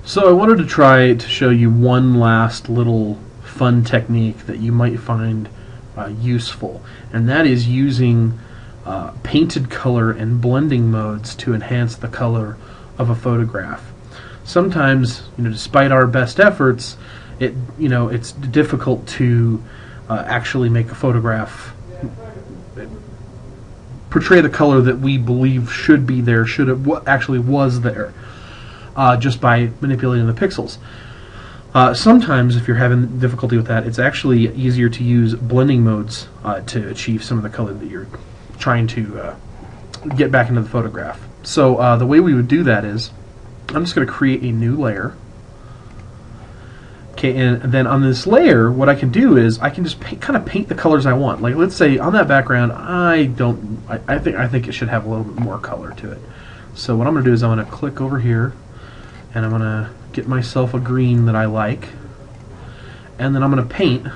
So I wanted to try to show you one last little fun technique that you might find useful, and that is using painted color and blending modes to enhance the color of a photograph. Sometimes, despite our best efforts, it's difficult to actually make a photograph portray the color that we believe should be there, what actually was there, just by manipulating the pixels. Sometimes, if you're having difficulty with that, it's actually easier to use blending modes to achieve some of the color that you're trying to get back into the photograph. So the way we would do that is, I'm just going to create a new layer. Okay, and then on this layer, what I can do is I can just kind of paint the colors I want. Like, let's say on that background, I think it should have a little bit more color to it. So what I'm going to do is I'm going to click over here, and I'm going to get myself a green that I like, and then I'm going to paint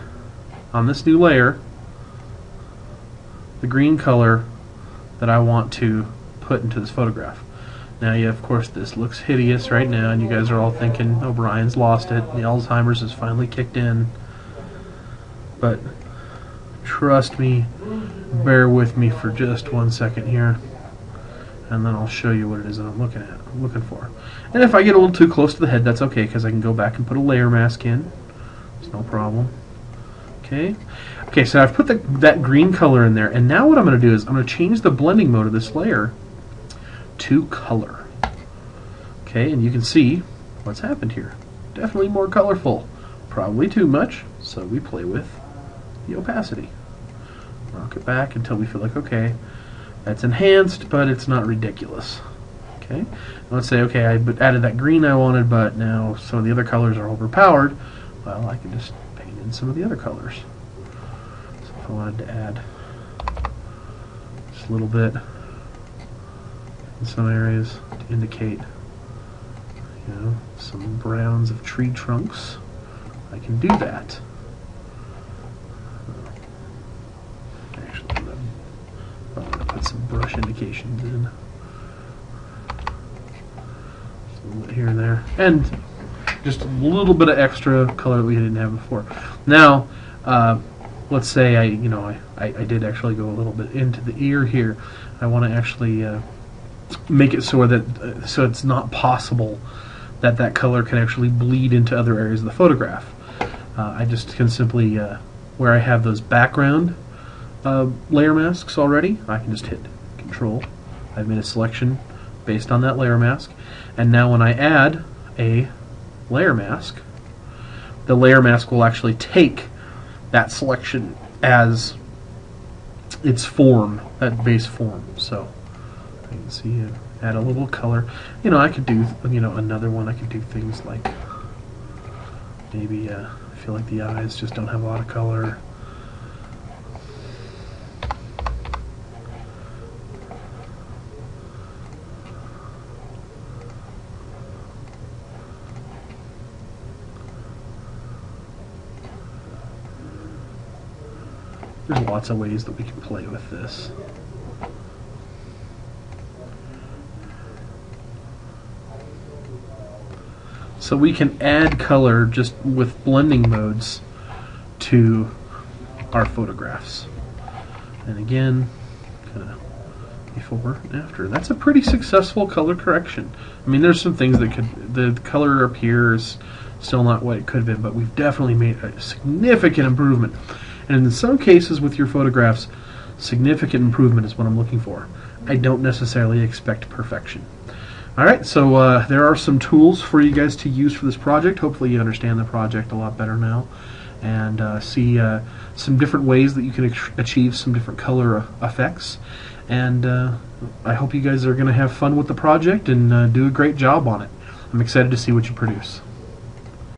on this new layer the green color that I want to put into this photograph. Now, yeah, of course, this looks hideous right now, and you guys are all thinking, oh, Brian's lost it, the Alzheimer's has finally kicked in. But trust me, bear with me for just 1 second here, and then I'll show you what it is that I'm looking for. And if I get a little too close to the head, that's okay, because I can go back and put a layer mask in. It's no problem. Okay, so I've put that green color in there, and now what I'm going to do is I'm going to change the blending mode of this layer to color. Okay, and you can see what's happened here. Definitely more colorful. Probably too much, so we play with the opacity. Rock it back until we feel like, okay, that's enhanced, but it's not ridiculous. Okay, and let's say, okay, I added that green I wanted, but now some of the other colors are overpowered. Well, I can just paint in some of the other colors. So if I wanted to add just a little bit in some areas to indicate, some browns of tree trunks, I can do that. Actually, I'm going to put some brush indications in. Just a little bit here and there, and just a little bit of extra color that we didn't have before. Now, let's say I did actually go a little bit into the ear here. I want to actually make it so it's not possible that color can actually bleed into other areas of the photograph. I just can simply, where I have those background layer masks already, I can just hit Control. I've made a selection based on that layer mask, and now when I add a layer mask, the layer mask will actually take that selection as its form, that base form. So you can see, add a little color. I could do, another one. I could do things like maybe I feel like the eyes just don't have a lot of color. There's lots of ways that we can play with this. So we can add color just with blending modes to our photographs. And again, kind of before and after. That's a pretty successful color correction. I mean, there's some things that the color up here is still not what it could have been, but we've definitely made a significant improvement. And in some cases with your photographs, significant improvement is what I'm looking for. I don't necessarily expect perfection. Alright, so there are some tools for you guys to use for this project. Hopefully you understand the project a lot better now, and see some different ways that you can achieve some different color effects. And I hope you guys are going to have fun with the project and do a great job on it. I'm excited to see what you produce.